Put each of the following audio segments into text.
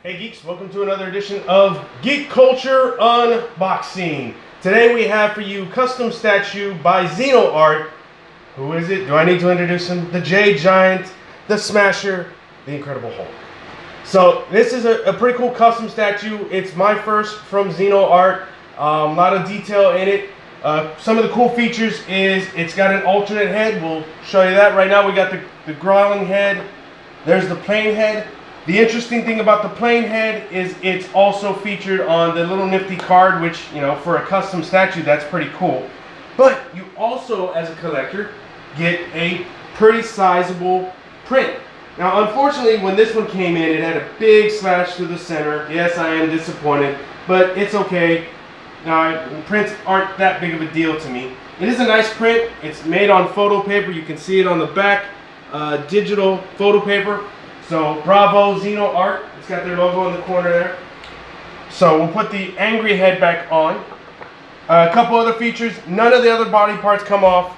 Hey Geeks, welcome to another edition of Geek Culture Unboxing. Today we have for you custom statue by Xionart. Who is it? Do I need to introduce him? The Jade Giant, the Smasher, the Incredible Hulk. So this is a pretty cool custom statue. It's my first from Xionart. A lot of detail in it. Some of the cool features is it's got an alternate head. We'll show you that. Right now we got the growling head. There's the plain head. The interesting thing about the plain head is it's also featured on the little nifty card, which, you know, for a custom statue, that's pretty cool. But you also, as a collector, get a pretty sizable print. Now, unfortunately, when this one came in, it had a big slash through the center. Yes, I am disappointed, but it's okay. Prints aren't that big of a deal to me. It is a nice print. It's made on photo paper. You can see it on the back, digital photo paper. So, bravo, Xionart. It's got their logo in the corner there. So, we'll put the angry head back on. A couple other features. None of the other body parts come off.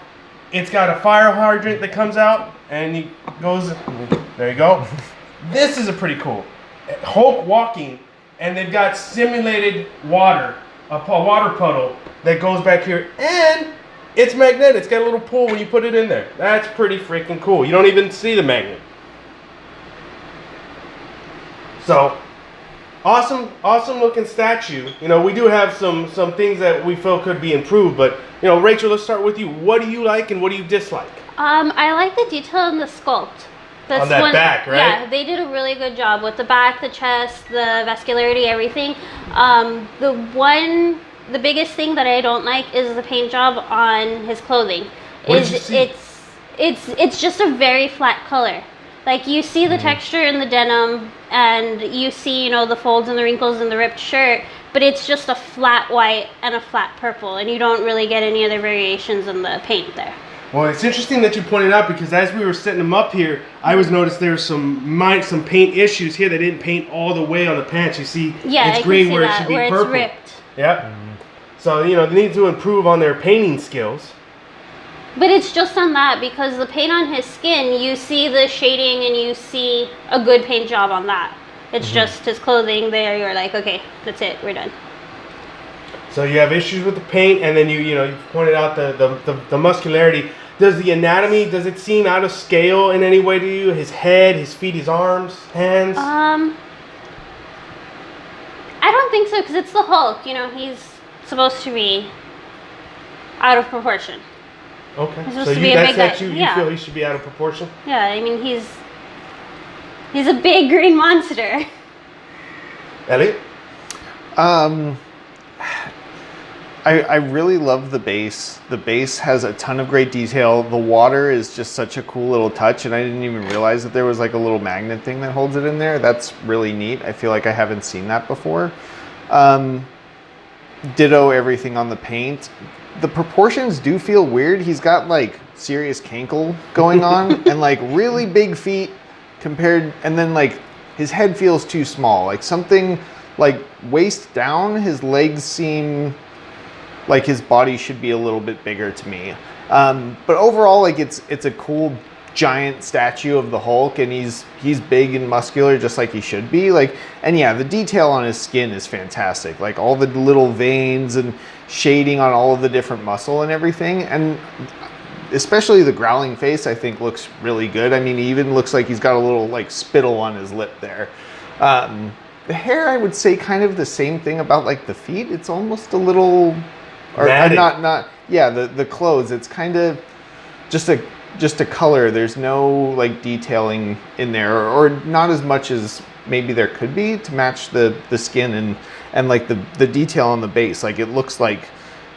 It's got a fire hydrant that comes out, and he goes, there you go. This is a pretty cool. Hulk walking, and they've got simulated water, a water puddle that goes back here, and it's magnetic. It's got a little pull when you put it in there. That's pretty freaking cool. You don't even see the magnet. So, awesome looking statue. You know, we do have some things that we feel could be improved, but, you know, Rachel, let's start with you. What do you like and what do you dislike? I like the detail in the sculpt. On that back, right? Yeah, they did a really good job with the back, the chest, the vascularity, everything. The biggest thing that I don't like is the paint job on his clothing. What did you see? It's just a very flat color. Like, you see the texture in the denim, and you see, you know, the folds and the wrinkles in the ripped shirt, but it's just a flat white and a flat purple, and you don't really get any other variations in the paint there. Well, it's interesting that you pointed out, because as we were setting them up here, I was noticed there's some paint issues here. They didn't paint all the way on the pants. You see, it's green where it should be purple. It's ripped. Yep. So, you know, they need to improve on their painting skills. But it's just on that, because the paint on his skin, you see the shading and you see a good paint job on that. It's just his clothing there. You're like, okay, that's it. We're done. So you have issues with the paint, and then you pointed out the muscularity. Does the anatomy, does it seem out of scale in any way to you? His head, his feet, his arms, hands? I don't think so, because it's the Hulk. You know, he's supposed to be out of proportion. Okay, so you feel he should be out of proportion? Yeah, I mean, he's a big green monster. Elliot? I really love the base. The base has a ton of great detail. The water is just such a cool little touch, and I didn't even realize that there was like a little magnet thing that holds it in there. That's really neat. I feel like I haven't seen that before. Ditto everything on the paint. The proportions do feel weird. He's got like serious cankle going on and like really big feet compared, and then like his head feels too small. Like something like waist down, his legs seem like his body should be a little bit bigger to me. But overall, like it's a cool giant statue of the Hulk, and he's big and muscular just like he should be. Like, and yeah, the detail on his skin is fantastic. Like all the little veins and shading on all of the different muscle and everything, and especially the growling face I think looks really good. I mean, he even looks like he's got a little like spittle on his lip there. The hair, I would say kind of the same thing about like the feet. It's almost a little, or not yeah, the clothes, it's kind of just a color. There's no like detailing in there, or not as much as maybe there could be to match the skin and like the detail on the base. Like it looks like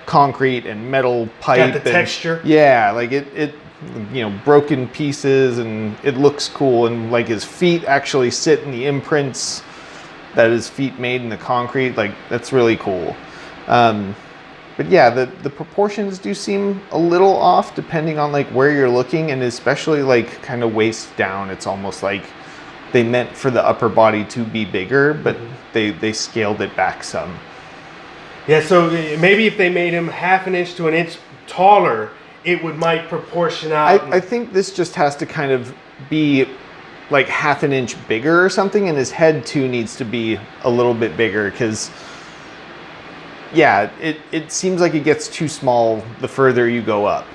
concrete and metal pipe. Got the texture. Yeah, like it you know, broken pieces, and it looks cool, and like his feet actually sit in the imprints. that his feet made in the concrete. Like, that's really cool. But yeah, the proportions do seem a little off depending on like where you're looking, and especially like kind of waist down. It's almost like they meant for the upper body to be bigger, but they scaled it back some. Yeah, so maybe if they made him half an inch to an inch taller, it might proportion out. I think this just has to kind of be like half an inch bigger or something, and his head too needs to be a little bit bigger, because yeah, it seems like it gets too small the further you go up.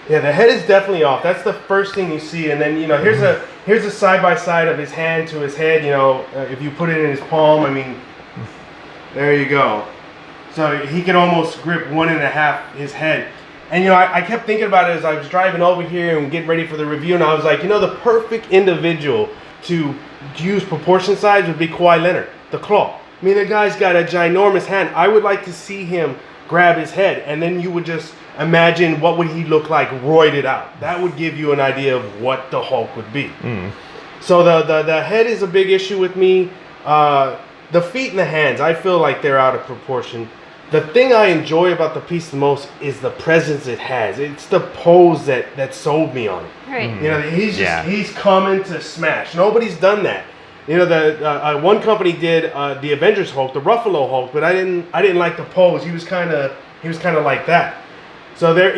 Yeah, the head is definitely off. That's the first thing you see, and then here's a side by side of his hand to his head. If you put it in his palm, I mean, there you go. So he can almost grip 1.5 his head. And I kept thinking about it as I was driving over here and getting ready for the review, and I was like, the perfect individual to use proportion size would be Kawhi Leonard, the claw. I mean, the guy's got a ginormous hand. I would like to see him grab his head, and then you would just imagine what would he look like roided out. That would give you an idea of what the Hulk would be. So the head is a big issue with me. The feet and the hands, I feel like they're out of proportion. The thing I enjoy about the piece the most is the presence it has. It's the pose that sold me on it. Right. He's coming to smash. Nobody's done that. The one company did the Avengers Hulk, the Ruffalo Hulk, but I didn't like the pose. He was kind of like that. So there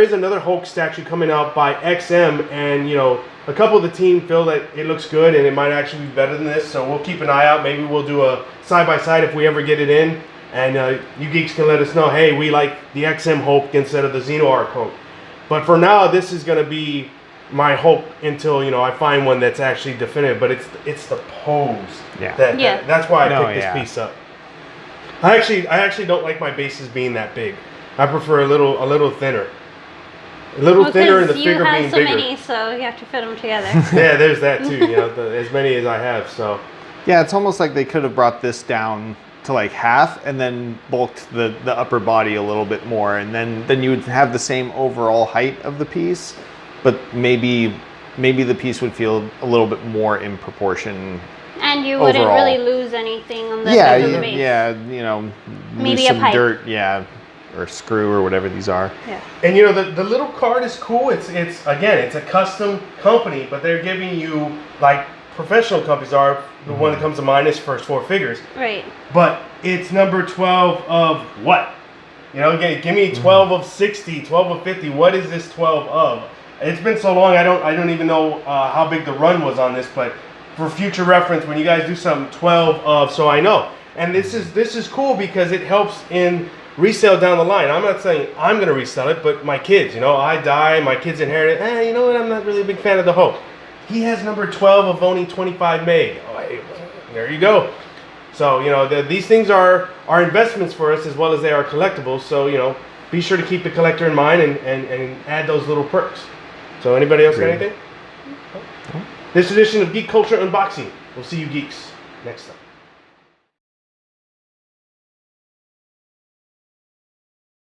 is another Hulk statue coming out by XM, and a couple of the team feel that it looks good and it might actually be better than this. So we'll keep an eye out. Maybe we'll do a side by side if we ever get it in, and you geeks can let us know. Hey, we like the XM Hulk instead of the Xionart Hulk. But for now, this is going to be my Hulk until I find one that's actually definitive. But it's the pose. That's why I picked this piece up. I actually don't like my bases being that big. I prefer a little thinner. A little thinner and the figure being bigger. You have so many, so you have to fit them together. Yeah, there's that too. As many as I have. So. Yeah, it's almost like they could have brought this down to like half and then bulked the upper body a little bit more, and then you would have the same overall height of the piece, but maybe the piece would feel a little bit more in proportion. And you wouldn't overall. Really lose anything on the base of the base. Maybe Maybe a some pipe. dirt, or screw or whatever these are. Yeah. And the little card is cool. It's a custom company, but they're giving you like professional companies are. The one that comes to mind is first 4 figures. Right. But it's number 12 of what? Give me 12 of 60, 12 of 50. What is this 12 of? It's been so long, I don't even know how big the run was on this, but for future reference, when you guys do something, 12 of, so I know. And this is cool because it helps in resale down the line. I'm not saying I'm going to resell it, but my kids, I die, my kids inherit it. You know what? I'm not really a big fan of the Hulk. He has number 12 of only 25 made. Oh, hey, there you go. So, these things are investments for us as well as they are collectibles. So, be sure to keep the collector in mind and add those little perks. So, anybody else got anything? This edition of Geek Culture Unboxing. We'll see you geeks next time.